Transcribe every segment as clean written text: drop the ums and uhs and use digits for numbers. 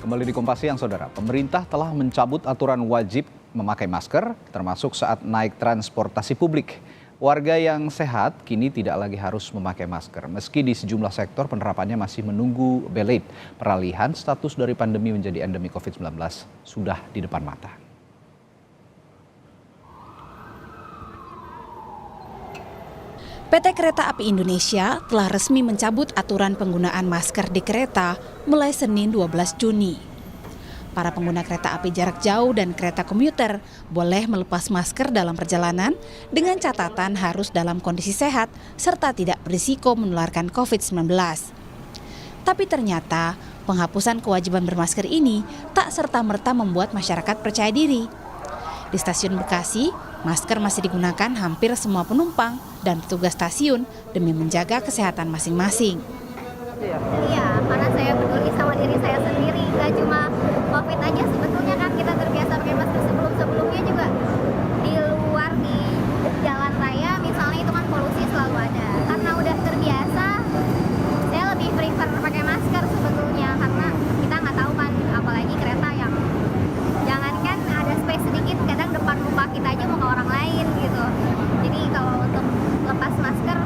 Kembali di Kompas Siang, Saudara. Pemerintah telah mencabut aturan wajib memakai masker, termasuk saat naik transportasi publik. Warga yang sehat kini tidak lagi harus memakai masker. Meski di sejumlah sektor penerapannya masih menunggu belit, peralihan status dari pandemi menjadi endemi COVID-19 sudah di depan mata. PT Kereta Api Indonesia telah resmi mencabut aturan penggunaan masker di kereta mulai Senin 12 Juni. Para pengguna kereta api jarak jauh dan kereta komuter boleh melepas masker dalam perjalanan dengan catatan harus dalam kondisi sehat serta tidak berisiko menularkan COVID-19. Tapi ternyata penghapusan kewajiban bermasker ini tak serta-merta membuat masyarakat percaya diri. Di stasiun Bekasi, masker masih digunakan hampir semua penumpang dan petugas stasiun demi menjaga kesehatan masing-masing. Iya, karena saya peduli sama diri saya sendiri, nggak cuma COVID aja sebetulnya kan kita terbiasa pakai masker sebelum-sebelumnya juga di luar di jalan raya misalnya itu kan polusi selalu ada. Karena udah terbiasa, saya lebih prefer pakai masker sebetulnya karena kita nggak tahu kan apalagi kereta yang jangankan ada space sedikit kadang depan muka kita aja mau ke orang lain gitu. Jadi kalau untuk lepas masker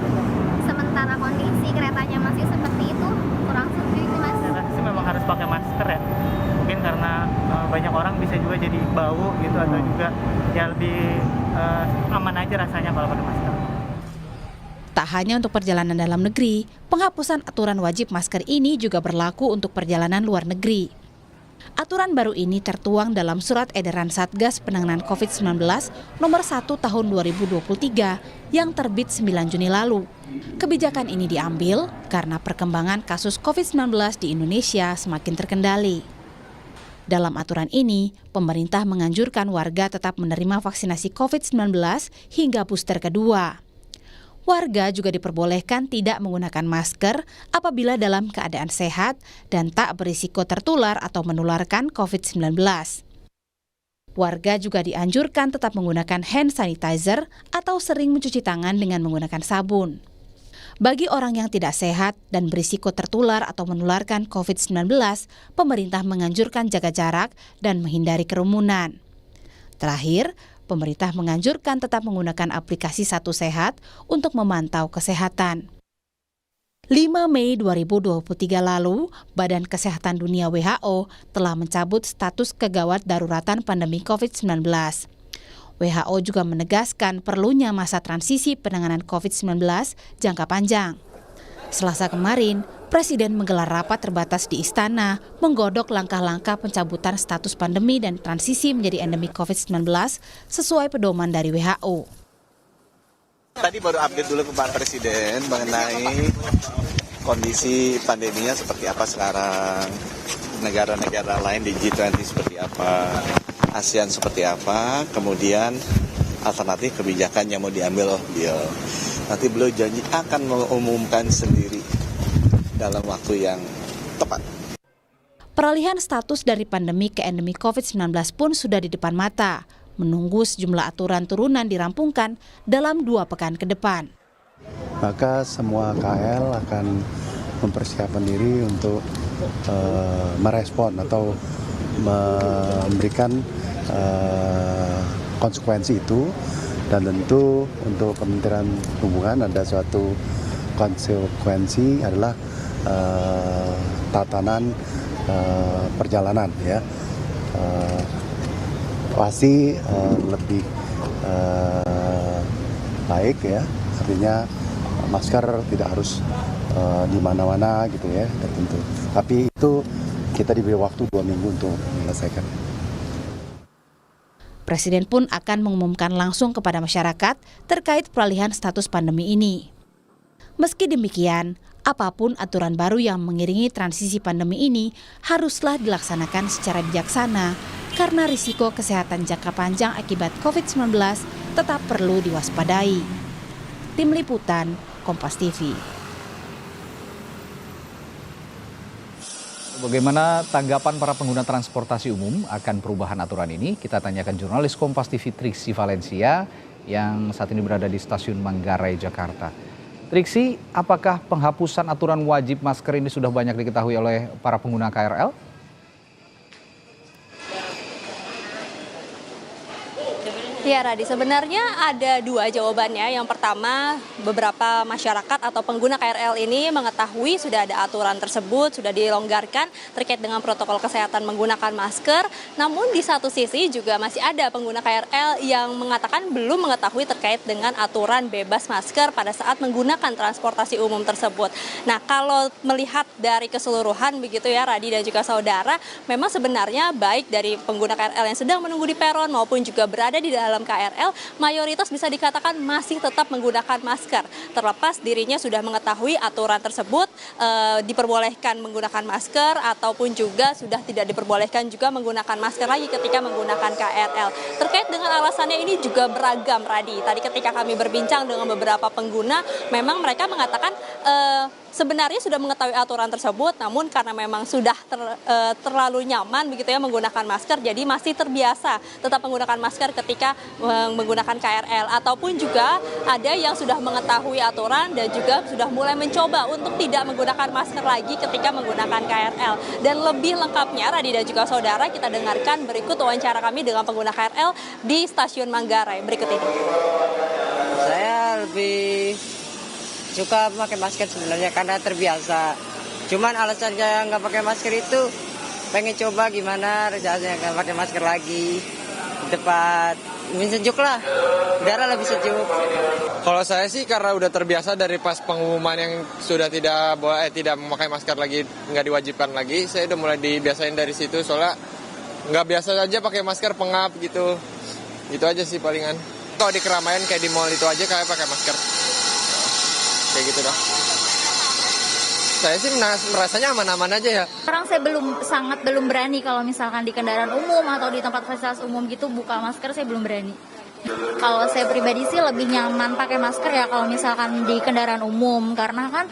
sementara kondisi keretanya masih seperti itu kurang setuju Mas. Sih memang harus pakai masker ya. Mungkin karena banyak orang bisa juga jadi bau gitu atau juga ya lebih aman aja rasanya kalau pakai masker. Tak hanya untuk perjalanan dalam negeri, penghapusan aturan wajib masker ini juga berlaku untuk perjalanan luar negeri. Aturan baru ini tertuang dalam Surat Edaran Satgas Penanganan COVID-19 nomor 1 tahun 2023 yang terbit 9 Juni lalu. Kebijakan ini diambil karena perkembangan kasus COVID-19 di Indonesia semakin terkendali. Dalam aturan ini, pemerintah menganjurkan warga tetap menerima vaksinasi COVID-19 hingga booster kedua. Warga juga diperbolehkan tidak menggunakan masker apabila dalam keadaan sehat dan tak berisiko tertular atau menularkan COVID-19. Warga juga dianjurkan tetap menggunakan hand sanitizer atau sering mencuci tangan dengan menggunakan sabun. Bagi orang yang tidak sehat dan berisiko tertular atau menularkan COVID-19, pemerintah menganjurkan jaga jarak dan menghindari kerumunan. Terakhir, pemerintah menganjurkan tetap menggunakan aplikasi Satu Sehat untuk memantau kesehatan. 5 Mei 2023 lalu, Badan Kesehatan Dunia WHO telah mencabut status kegawat daruratan pandemi COVID-19. WHO juga menegaskan perlunya masa transisi penanganan COVID-19 jangka panjang. Selasa kemarin, Presiden menggelar rapat terbatas di Istana menggodok langkah-langkah pencabutan status pandemi dan transisi menjadi endemi COVID-19 sesuai pedoman dari WHO. Tadi baru update dulu ke Pak Presiden mengenai kondisi pandeminya seperti apa sekarang, negara-negara lain di G20 seperti apa, ASEAN seperti apa, kemudian alternatif kebijakan yang mau diambil beliau. Nanti beliau janji akan mengumumkan sendiri dalam waktu yang tepat. Peralihan status dari pandemi ke endemi COVID-19 pun sudah di depan mata, menunggu sejumlah aturan turunan dirampungkan dalam 2 pekan ke depan. Maka semua KL akan mempersiapkan diri untuk merespon atau memberikan konsekuensi itu. Dan tentu untuk Kementerian Perhubungan ada suatu konsekuensi adalah tatanan perjalanan ya. Pasti lebih baik ya, artinya masker tidak harus di mana-mana gitu ya, tentu. Tapi itu kita diberi waktu 2 minggu untuk menyelesaikan. Presiden pun akan mengumumkan langsung kepada masyarakat terkait peralihan status pandemi ini. Meski demikian, apapun aturan baru yang mengiringi transisi pandemi ini haruslah dilaksanakan secara bijaksana karena risiko kesehatan jangka panjang akibat COVID-19 tetap perlu diwaspadai. Tim Liputan, Kompas TV. Bagaimana tanggapan para pengguna transportasi umum akan perubahan aturan ini? Kita tanyakan jurnalis Kompas TV Triksi Valencia yang saat ini berada di Stasiun Manggarai, Jakarta. Triksi, apakah penghapusan aturan wajib masker ini sudah banyak diketahui oleh para pengguna KRL? Ya Radi, sebenarnya ada dua jawabannya. Yang pertama, beberapa masyarakat atau pengguna KRL ini mengetahui sudah ada aturan tersebut, sudah dilonggarkan terkait dengan protokol kesehatan menggunakan masker. Namun di satu sisi juga masih ada pengguna KRL yang mengatakan belum mengetahui terkait dengan aturan bebas masker pada saat menggunakan transportasi umum tersebut. Nah, kalau melihat dari keseluruhan begitu ya Radi dan juga saudara, memang sebenarnya baik dari pengguna KRL yang sedang menunggu di peron maupun juga berada di dalam KRL, mayoritas bisa dikatakan masih tetap menggunakan masker. Terlepas dirinya sudah mengetahui aturan tersebut, diperbolehkan menggunakan masker ataupun juga sudah tidak diperbolehkan juga menggunakan masker lagi ketika menggunakan KRL. Terkait dengan alasannya ini juga beragam, Radi. Tadi ketika kami berbincang dengan beberapa pengguna, memang mereka mengatakan sebenarnya sudah mengetahui aturan tersebut, namun karena memang sudah terlalu nyaman begitu ya menggunakan masker, jadi masih terbiasa tetap menggunakan masker ketika menggunakan KRL. Ataupun juga ada yang sudah mengetahui aturan dan juga sudah mulai mencoba untuk tidak menggunakan masker lagi ketika menggunakan KRL. Dan lebih lengkapnya, Radi dan juga saudara, kita dengarkan berikut wawancara kami dengan pengguna KRL di Stasiun Manggarai berikut ini. Saya lebih suka pakai masker sebenarnya karena terbiasa. Cuman alasannya nggak pakai masker itu pengen coba gimana rasanya nggak pakai masker lagi. Di tempat lebih sejuk lah, udara lebih sejuk. Kalau saya sih karena udah terbiasa dari pas pengumuman yang sudah tidak memakai masker lagi, nggak diwajibkan lagi, saya udah mulai dibiasain dari situ. Soalnya nggak biasa aja pakai masker pengap gitu. Itu aja sih palingan. Kalau di keramaian kayak di mall itu aja kayak pakai masker. Kayak gitu dah. Saya sih merasanya aman-aman aja ya. Sekarang saya sangat belum berani kalau misalkan di kendaraan umum atau di tempat fasilitas umum gitu buka masker, saya belum berani. Kalau saya pribadi sih lebih nyaman pakai masker ya kalau misalkan di kendaraan umum, karena kan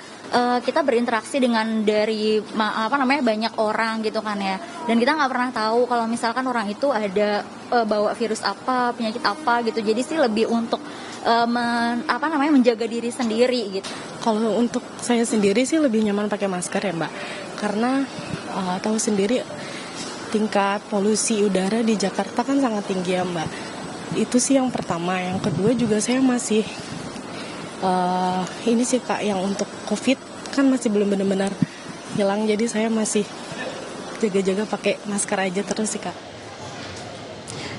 kita berinteraksi dengan dari banyak orang gitu kan ya, dan kita nggak pernah tahu kalau misalkan orang itu ada bawa virus apa, penyakit apa gitu. Jadi sih lebih untuk menjaga diri sendiri gitu. Kalau untuk saya sendiri sih lebih nyaman pakai masker ya Mbak, karena tahu sendiri tingkat polusi udara di Jakarta kan sangat tinggi ya Mbak. Itu sih yang pertama. Yang kedua juga saya masih ini sih Kak, yang untuk COVID kan masih belum benar-benar hilang, jadi saya masih jaga-jaga pakai masker aja terus sih Kak.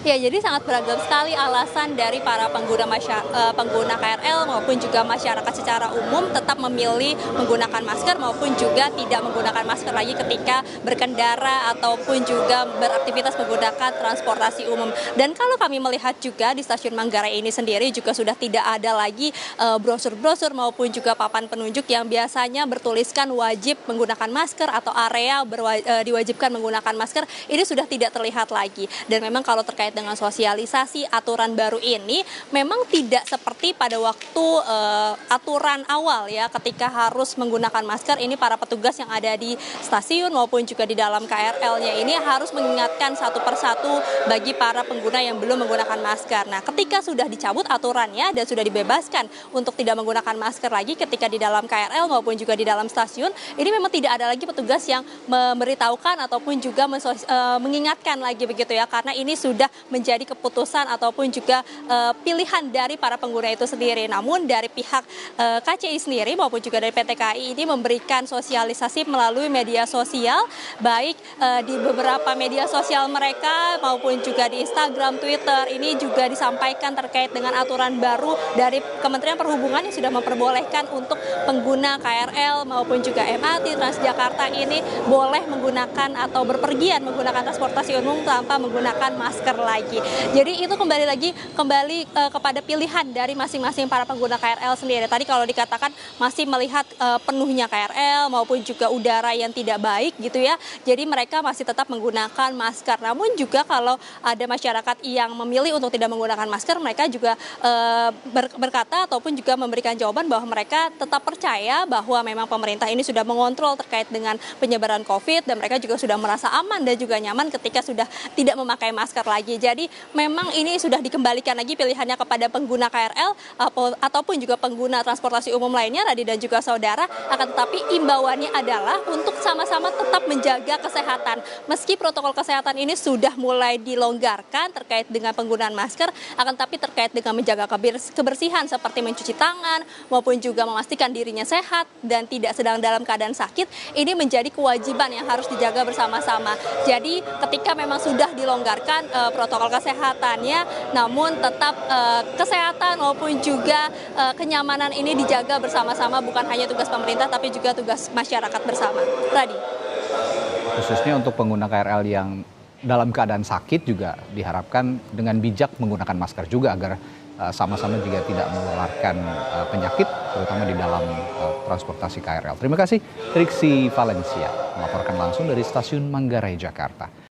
Ya, jadi sangat beragam sekali alasan dari para pengguna KRL maupun juga masyarakat secara umum tetap memilih menggunakan masker maupun juga tidak menggunakan masker lagi ketika berkendara ataupun juga beraktivitas menggunakan transportasi umum. Dan kalau kami melihat juga di Stasiun Manggarai ini sendiri juga sudah tidak ada lagi brosur-brosur maupun juga papan penunjuk yang biasanya bertuliskan wajib menggunakan masker atau area diwajibkan menggunakan masker. Ini sudah tidak terlihat lagi. Dan memang kalau terkait dengan sosialisasi aturan baru ini memang tidak seperti pada waktu aturan awal ya, ketika harus menggunakan masker. Ini para petugas yang ada di stasiun maupun juga di dalam KRL-nya ini harus mengingatkan satu persatu bagi para pengguna yang belum menggunakan masker. Nah, ketika sudah dicabut aturannya dan sudah dibebaskan untuk tidak menggunakan masker lagi ketika di dalam KRL maupun juga di dalam stasiun, ini memang tidak ada lagi petugas yang memberitahukan ataupun juga mengingatkan lagi begitu ya, karena ini sudah menjadi keputusan ataupun juga pilihan dari para pengguna itu sendiri. Namun dari pihak KCI sendiri maupun juga dari PT KAI ini memberikan sosialisasi melalui media sosial, baik di beberapa media sosial mereka maupun juga di Instagram, Twitter. Ini juga disampaikan terkait dengan aturan baru dari Kementerian Perhubungan yang sudah memperbolehkan untuk pengguna KRL maupun juga MRT, Transjakarta ini boleh menggunakan atau berpergian menggunakan transportasi umum tanpa menggunakan masker lagi. Jadi itu kembali kepada pilihan dari masing-masing para pengguna KRL sendiri. Tadi kalau dikatakan masih melihat penuhnya KRL maupun juga udara yang tidak baik gitu ya, jadi mereka masih tetap menggunakan masker. Namun juga kalau ada masyarakat yang memilih untuk tidak menggunakan masker, mereka juga berkata ataupun juga memberikan jawaban bahwa mereka tetap percaya bahwa memang pemerintah ini sudah mengontrol terkait dengan penyebaran COVID dan mereka juga sudah merasa aman dan juga nyaman ketika sudah tidak memakai masker lagi lagi. Jadi memang ini sudah dikembalikan lagi pilihannya kepada pengguna KRL ataupun juga pengguna transportasi umum lainnya, Radi dan juga saudara. Akan tetapi imbauannya adalah untuk sama-sama tetap menjaga kesehatan. Meski protokol kesehatan ini sudah mulai dilonggarkan terkait dengan penggunaan masker, akan tetapi terkait dengan menjaga kebersihan seperti mencuci tangan maupun juga memastikan dirinya sehat dan tidak sedang dalam keadaan sakit, ini menjadi kewajiban yang harus dijaga bersama-sama. Jadi ketika memang sudah dilonggarkan protokol kesehatannya, namun tetap kesehatan maupun juga kenyamanan ini dijaga bersama-sama, bukan hanya tugas pemerintah tapi juga tugas masyarakat bersama. Radi. Khususnya untuk pengguna KRL yang dalam keadaan sakit juga diharapkan dengan bijak menggunakan masker juga agar sama-sama juga tidak menularkan penyakit, terutama di dalam transportasi KRL. Terima kasih Triksi Valencia melaporkan langsung dari Stasiun Manggarai, Jakarta.